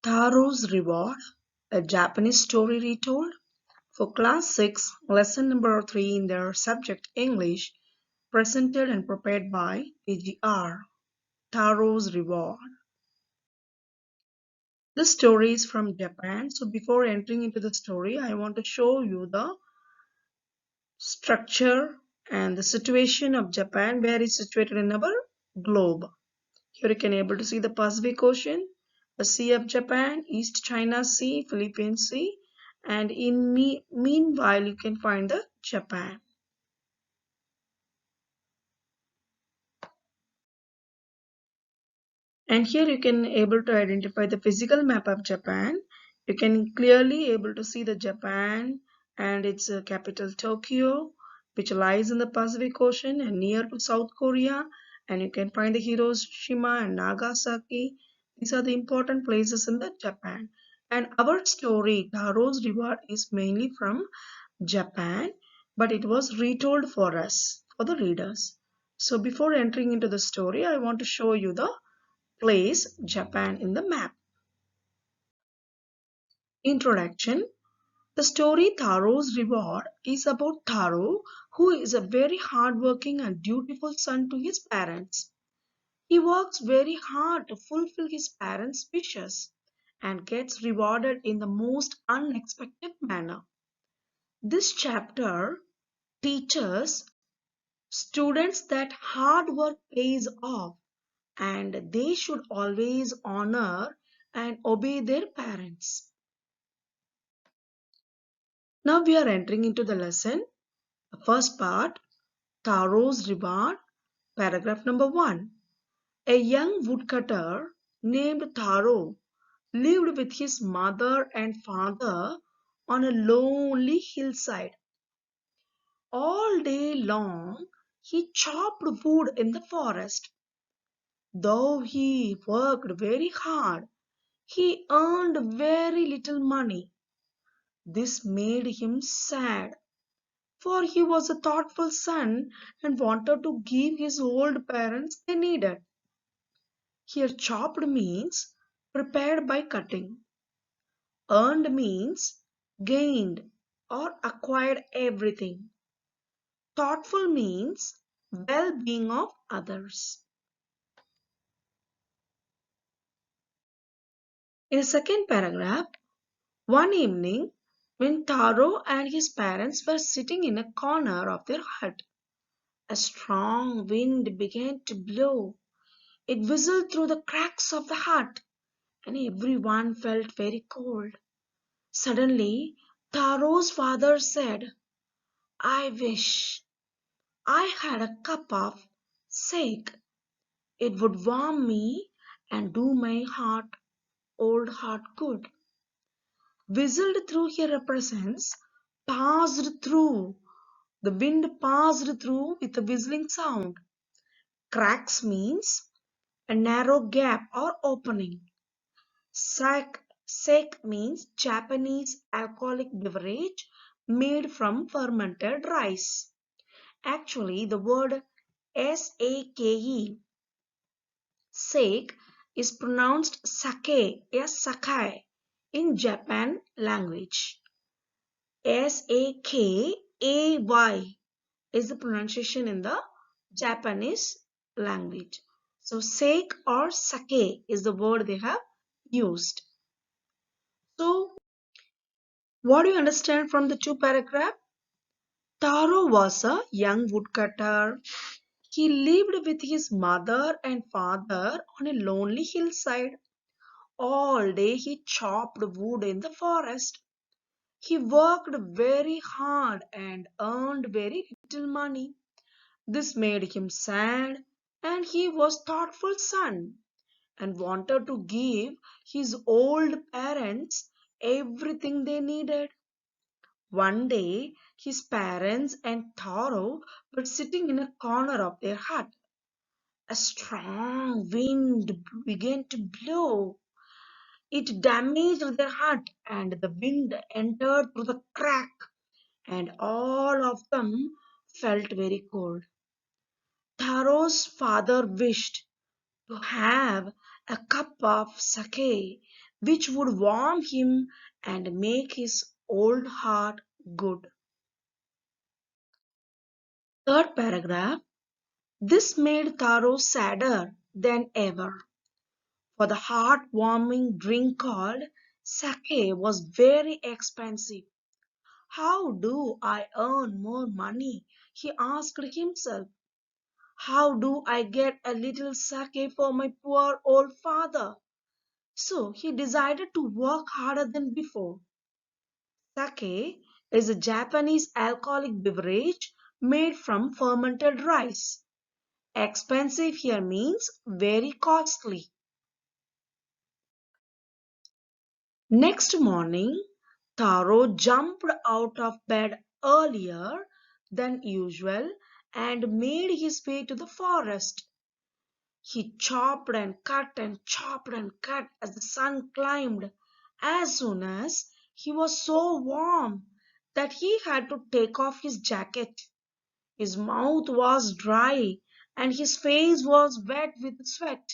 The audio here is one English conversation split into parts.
Taro's Reward, a Japanese story retold for Class 6, Lesson number 3 in their subject English, presented and prepared by PGR. Taro's Reward. This story is from Japan. So before entering into the story, I want to show you the structure and the situation of Japan, where it's situated in our globe. Here you can able to see the Pacific Ocean, the Sea of Japan, East China Sea, Philippine Sea, and in meanwhile you can find the Japan. And here you can able to identify the physical map of Japan. You can clearly able to see the Japan and its capital Tokyo, which lies in the Pacific Ocean and near to South Korea. And you can find the Hiroshima and Nagasaki. These are the important places in the Japan. And our story, Taro's Reward, is mainly from Japan, but it was retold for us, for the readers. So before entering into the story, I want to show you the place Japan in the map. Introduction. The story Taro's Reward is about Taro, who is a very hardworking and dutiful son to his parents. He works very hard to fulfill his parents' wishes and gets rewarded in the most unexpected manner. This chapter teaches students that hard work pays off and they should always honor and obey their parents. Now we are entering into the lesson. The first part, Taro's Reward, paragraph number 1. A young woodcutter named Taro lived with his mother and father on a lonely hillside. All day long he chopped wood in the forest. Though he worked very hard, he earned very little money. This made him sad, for he was a thoughtful son and wanted to give his old parents they needed. Here, chopped means prepared by cutting. Earned means gained or acquired everything. Thoughtful means well-being of others. In the second paragraph, one evening, when Taro and his parents were sitting in a corner of their hut, a strong wind began to blow. It whistled through the cracks of the hut, and everyone felt very cold. Suddenly, Taro's father said, I wish I had a cup of sake. It would warm me and do my old heart good. Whistled through here represents passed through. The wind passed through with a whistling sound. Cracks means a narrow gap or opening. Sake means Japanese alcoholic beverage made from fermented rice. Actually, the word sake, sake, is pronounced sake, sakai in Japan language. Sakay is the pronunciation in the Japanese language. So sake or sake is the word they have used. So what do you understand from the two paragraphs? Taro was a young woodcutter. He lived with his mother and father on a lonely hillside. All day he chopped wood in the forest. He worked very hard and earned very little money. This made him sad, and he was thoughtful son and wanted to give his old parents everything they needed. One day, his parents and Taro were sitting in a corner of their hut. A strong wind began to blow. It damaged their hut, and the wind entered through the crack, and all of them felt very cold. Taro's father wished to have a cup of sake which would warm him and make his old heart good. Third paragraph. This made Taro sadder than ever, for the heart-warming drink called sake was very expensive. How do I earn more money? He asked himself. How do I get a little sake for my poor old father? So he decided to work harder than before. Sake is a Japanese alcoholic beverage made from fermented rice. Expensive here means very costly. Next morning, Taro jumped out of bed earlier than usual and made his way to the forest. He chopped and chopped and cut as the sun climbed. As soon as he was so warm that he had to take off his jacket. His mouth was dry and his face was wet with sweat.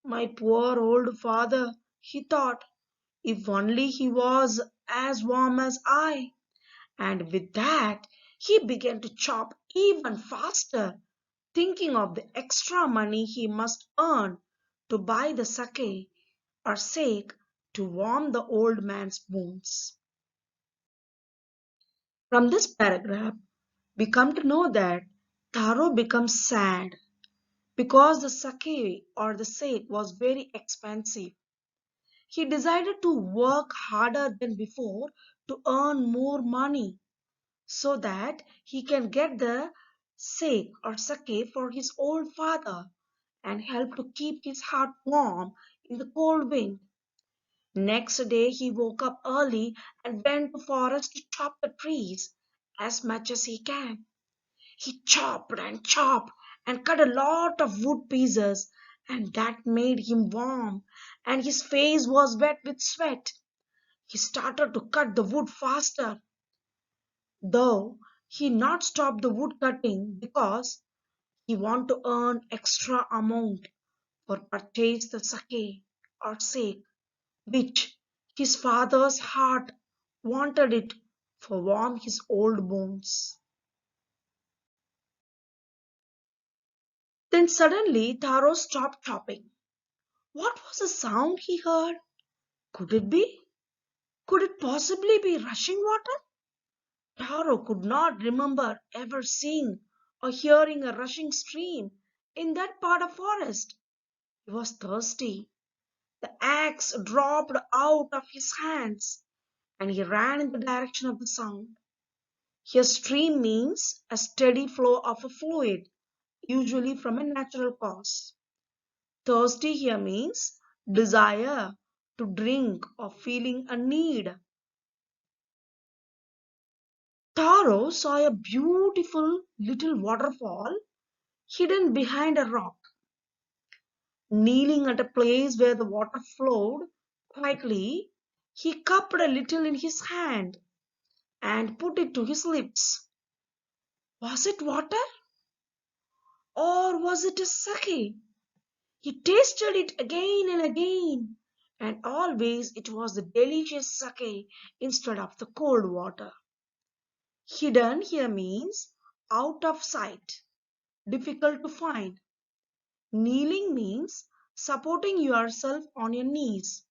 My poor old father, he thought, if only he was as warm as I. And with that, he began to chop even faster, thinking of the extra money he must earn to buy the sake to warm the old man's wounds. From this paragraph, we come to know that Taro becomes sad because the sake was very expensive. He decided to work harder than before to earn more money so that he can get the sake for his old father and help to keep his heart warm in the cold wind. Next day he woke up early and went to forest to chop the trees as much as he can. He chopped and chopped and cut a lot of wood pieces, and that made him warm, and his face was wet with sweat. He started to cut the wood faster, though he not stop the wood cutting because he want to earn extra amount for purchase the sake which his father's heart wanted it for warm his old bones. Then suddenly Taro stopped chopping. What was the sound he heard? Could it be? Could it possibly be rushing water? Taro could not remember ever seeing or hearing a rushing stream in that part of forest. He was thirsty. The axe dropped out of his hands and he ran in the direction of the sound. Here stream means a steady flow of a fluid, usually from a natural cause. Thirsty here means desire to drink or feeling a need. Taro saw a beautiful little waterfall hidden behind a rock. Kneeling at a place where the water flowed quietly, he cupped a little in his hand and put it to his lips. Was it water or was it a sake? He tasted it again and again, and always it was the delicious sake instead of the cold water. Hidden here means out of sight, difficult to find. Kneeling means supporting yourself on your knees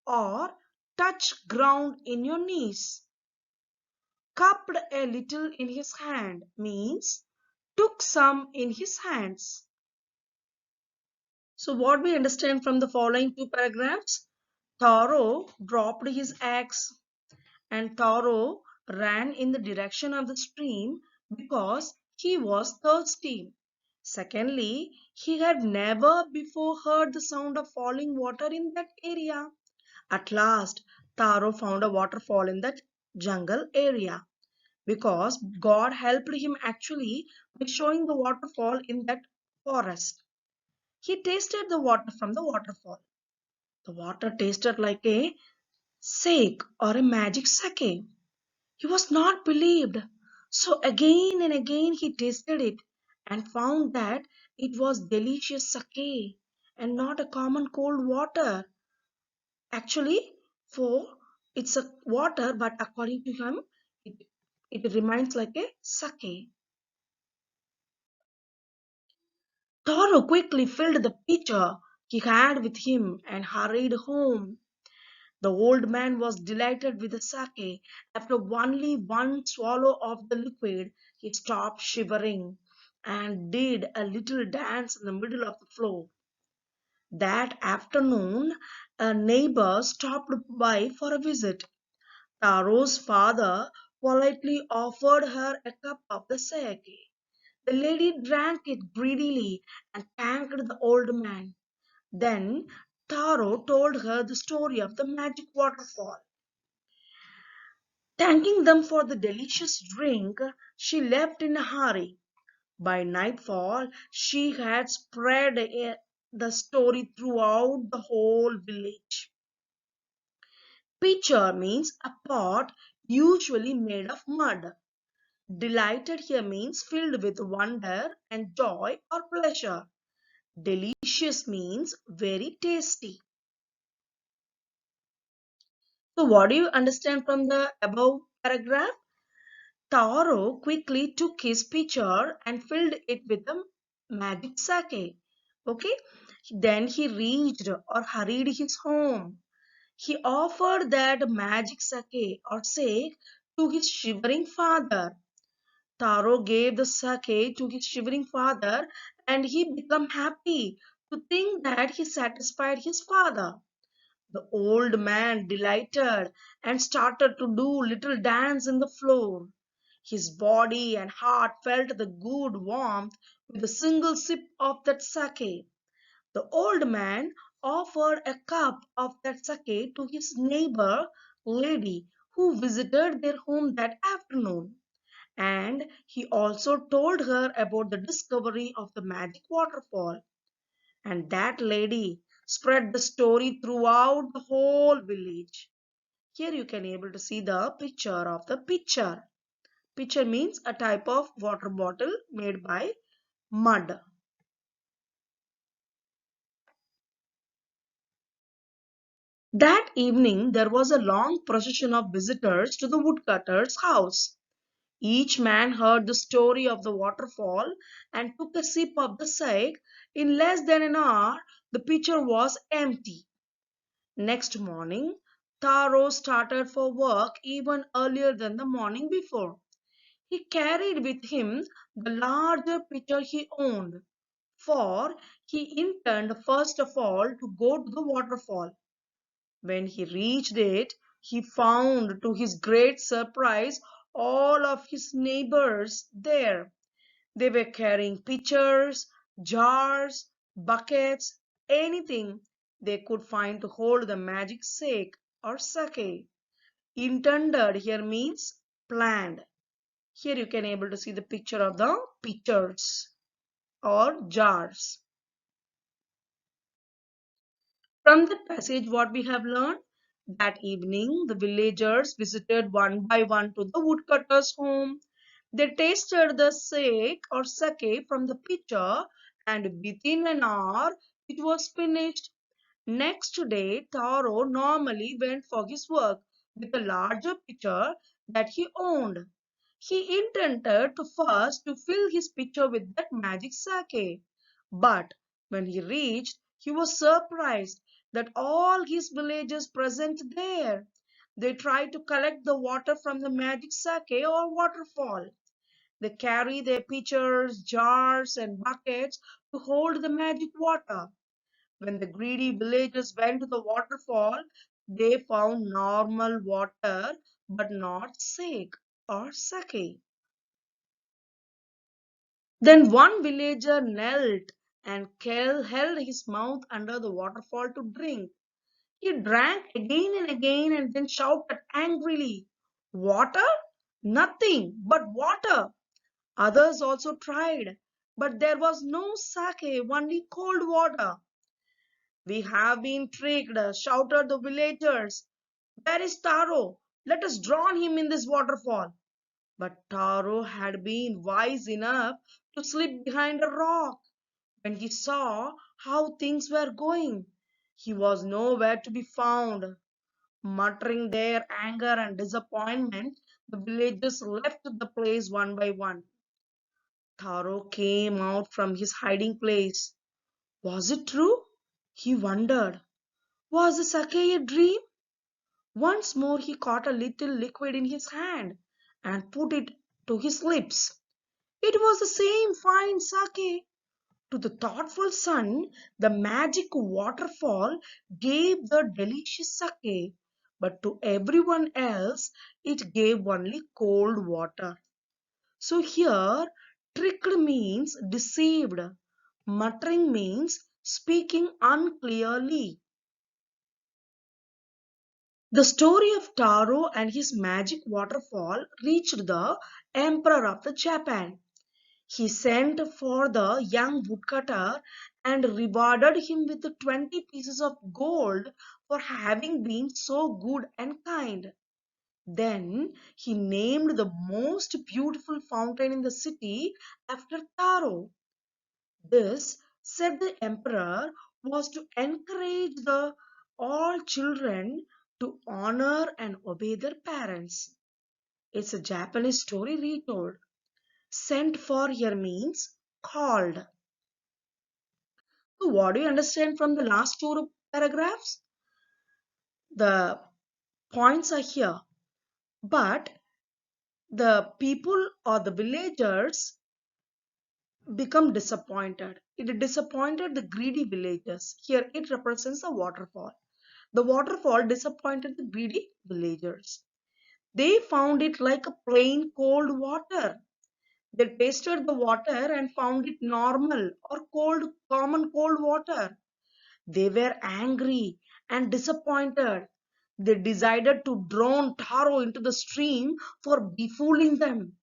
or touch ground in your knees. Cupped a little in his hand means took some in his hands. So what we understand from the following two paragraphs? Taro dropped his axe and Taro ran in the direction of the stream because he was thirsty. Secondly, he had never before heard the sound of falling water in that area. At last, Taro found a waterfall in that jungle area because God helped him actually by showing the waterfall in that forest. He tasted the water from the waterfall. The water tasted like a sake or a magic sake. He was not believed. So again and again he tasted it and found that it was delicious sake and not a common cold water. Actually, for it's a water, but according to him, it, it reminds like a sake. Taro quickly filled the pitcher he had with him and hurried home. The old man was delighted with the sake. After only one swallow of the liquid, he stopped shivering and did a little dance in the middle of the floor. That afternoon, a neighbor stopped by for a visit. Taro's father politely offered her a cup of the sake. The lady drank it greedily and thanked the old man. Then Taro told her the story of the magic waterfall. Thanking them for the delicious drink, she left in a hurry. By nightfall, she had spread the story throughout the whole village. Pitcher means a pot usually made of mud. Delighted here means filled with wonder and joy or pleasure. Delicious means very tasty. So, what do you understand from the above paragraph? Taro quickly took his pitcher and filled it with the magic sake. Okay, then he reached or hurried his home. He offered that magic sake or sake to his shivering father. Taro gave the sake to his shivering father and he became happy to think that he satisfied his father. The old man delighted and started to do little dance in the floor. His body and heart felt the good warmth with a single sip of that sake. The old man offered a cup of that sake to his neighbor lady who visited their home that afternoon. And he also told her about the discovery of the magic waterfall. And that lady spread the story throughout the whole village. Here you can able to see the picture of the pitcher. Pitcher means a type of water bottle made by mud. That evening there was a long procession of visitors to the woodcutter's house. Each man heard the story of the waterfall and took a sip of the sake. In less than an hour, the pitcher was empty. Next morning, Taro started for work even earlier than the morning before. He carried with him the larger pitcher he owned, for he intended first of all to go to the waterfall. When he reached it, he found to his great surprise all of his neighbors there. They were carrying pitchers, jars, buckets, anything they could find to hold the magic sake or sake. Intended here means planned. Here you can able to see the picture of the pitchers or jars. From that passage, what we have learned? That evening, the villagers visited one by one to the woodcutter's home. They tasted the sake or sake from the pitcher, and within an hour, it was finished. Next day, Taro normally went for his work with a larger pitcher that he owned. He intended to first to fill his pitcher with that magic sake. But when he reached, he was surprised that all his villagers present there. They tried to collect the water from the magic sake or waterfall. They carry their pitchers, jars, and buckets to hold the magic water. When the greedy villagers went to the waterfall, they found normal water but not sake or sake. Then one villager knelt and held his mouth under the waterfall to drink. He drank again and again and then shouted angrily, "Water? Nothing but water." Others also tried, but there was no sake, only cold water. "We have been tricked," shouted the villagers. "Where is Taro? Let us drown him in this waterfall." But Taro had been wise enough to slip behind a rock. When he saw how things were going. He was nowhere to be found. Muttering their anger and disappointment, the villagers left the place one by one. Taro came out from his hiding place. Was it true? He wondered. Was the sake a dream? Once more he caught a little liquid in his hand and put it to his lips. It was the same fine sake. To the thoughtful son, the magic waterfall gave the delicious sake, but to everyone else, it gave only cold water. So here, tricked means deceived, muttering means speaking unclearly. The story of Taro and his magic waterfall reached the Emperor of the Japan. He sent for the young woodcutter and rewarded him with 20 pieces of gold for having been so good and kind. Then he named the most beautiful fountain in the city after Taro. This, said the emperor, was to encourage the all children to honor and obey their parents. It's a Japanese story retold. Sent for here means called. So what do you understand from the last two paragraphs? The points are here, but the people or the villagers become disappointed. It disappointed the greedy villagers. Here it represents a waterfall. The waterfall disappointed the greedy villagers. They found it like a plain cold water. They tasted the water and found it normal or cold, common cold water. They were angry and disappointed. They decided to drown Taro into the stream for befooling them.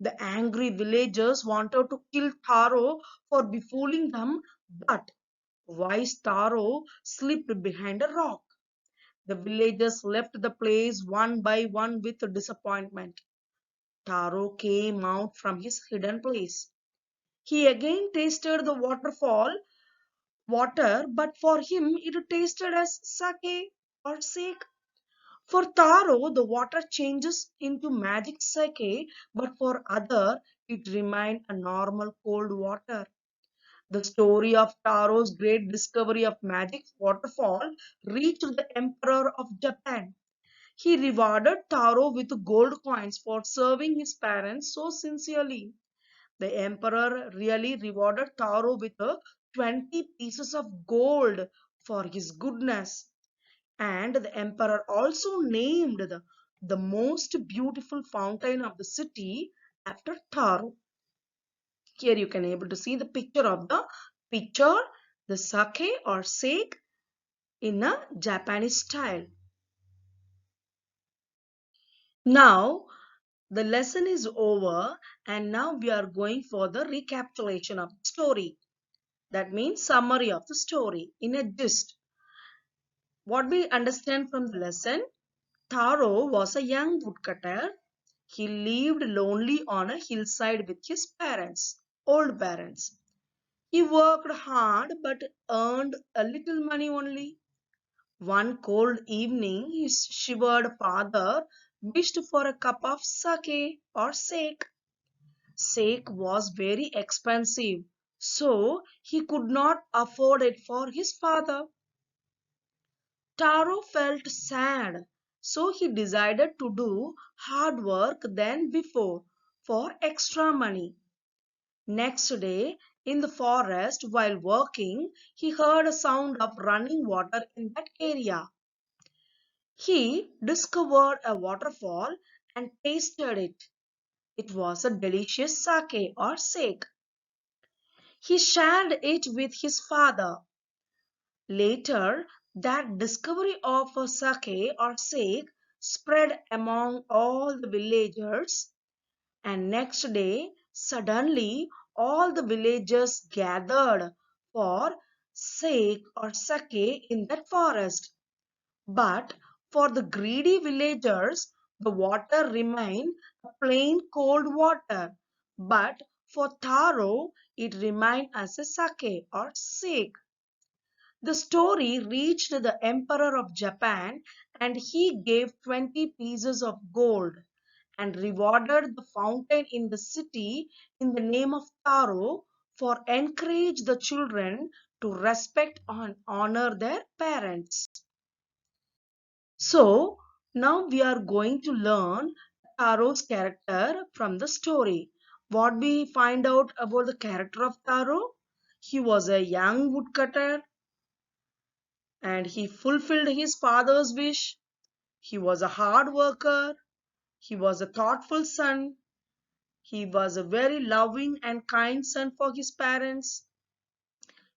The angry villagers wanted to kill Taro for befooling them, but wise Taro slipped behind a rock. The villagers left the place one by one with disappointment. Taro came out from his hidden place. He again tasted the waterfall water, but for him it tasted as sake or sake. For Taro, the water changes into magic sake, but for other, it remained a normal cold water. The story of Taro's great discovery of magic waterfall reached the Emperor of Japan. He rewarded Taro with gold coins for serving his parents so sincerely. The emperor really rewarded Taro with 20 pieces of gold for his goodness. And the emperor also named the most beautiful fountain of the city after Taro. Here you can able to see the picture of the sake or sake in a Japanese style. Now the lesson is over and now we are going for the recapitulation of the story. That means summary of the story in a gist. What we understand from the lesson, Taro was a young woodcutter. He lived lonely on a hillside with his parents, old parents. He worked hard but earned a little money only. One cold evening, his shivered father wished for a cup of sake or sake. Sake was very expensive, so he could not afford it for his father. Taro felt sad, so he decided to do hard work than before for extra money. Next day, in the forest, while working, he heard a sound of running water in that area. He discovered a waterfall and tasted it. It was a delicious sake or sake. He shared it with his father. Later, that discovery of a sake or sake spread among all the villagers, and next day, suddenly, all the villagers gathered for sake or sake in that forest. But for the greedy villagers, the water remained a plain cold water. But for Taro, it remained as a sake or sake. The story reached the Emperor of Japan and he gave 20 pieces of gold and rewarded the fountain in the city in the name of Taro for encourage the children to respect and honor their parents. So now we are going to learn Taro's character from the story. What we find out about the character of Taro? He was a young woodcutter and he fulfilled his father's wish. He was a hard worker. He was a thoughtful son. He was a very loving and kind son for his parents.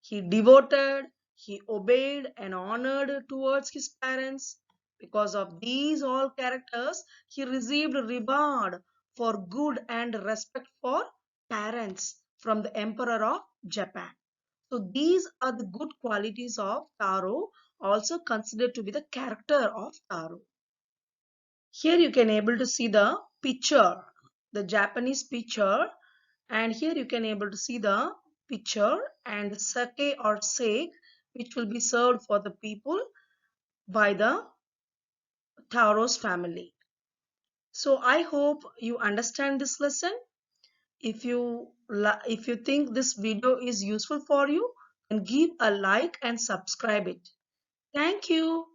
He devoted, he obeyed and honored towards his parents. Because of these all characters, he received reward for good and respect for parents from the Emperor of Japan. So these are the good qualities of Taro, also considered to be the character of Taro. Here you can able to see the picture, the Japanese picture, and here you can able to see the picture and the sake or sake which will be served for the people by the Taro's family. So I hope you understand this lesson. If you think this video is useful for you, then give a like and subscribe it. Thank you.